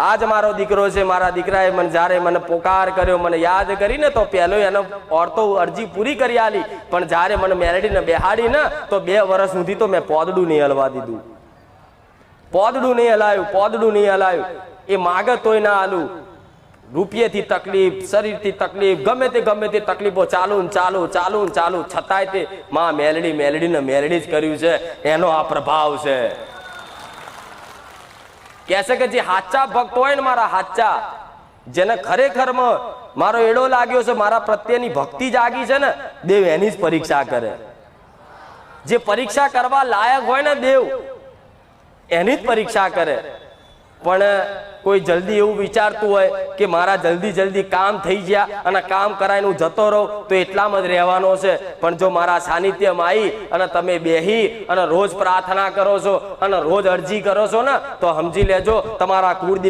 આજ મારો દીકરો છે, મારા દીકરાએ મને જ્યારે મને પોકાર કર્યો, મને યાદ કરીને તો પહેલો એનો ઓરતો અરજી પૂરી કરી આલી, પણ જ્યારે મને મેલડીને બેહાડી ને તો 2 વર્ષ સુધી તો મેં પોદડું નહીં હલવા દીધું, પોદડું નહીં હલાયું, પોદડું નહીં હલાયું. એ માગે તોય ના હાલું. રૂપિયેથી તકલીફ, શરીરથી તકલીફ, ગમે તે તકલીફો ચાલુ ને ચાલુ ચાલુ ને ચાલુ, છતાંય તે માં મેલડી મેલડીને મેલડી જ કર્યું છે. એનો આ પ્રભાવ છે. કહેશે કે જે સાચા ભક્ત હોય ને, મારા સાચા, જેને ખરેખરમાં મારો એડો લાગ્યો છે, મારા પ્રત્યેની ભક્તિ જાગી છે ને, દેવ એની જ પરીક્ષા કરે. જે પરીક્ષા કરવા લાયક હોય ને, દેવ એની જ પરીક્ષા કરે. પણ કોઈ જલ્દી એવું વિચારતું હોય કે મારા જલ્દી કામ થઈ ગયા અને કામ કરાઈને હું જતો રહું તો એટલામાં જ રહેવાનો છે. પણ જો મારા સાનિધ્યમાં આવી અને તમે બેહી અને રોજ પ્રાર્થના કરો છો અને રોજ અરજી કરો છો ને, તો સમજી લેજો તમારા કુળદેવ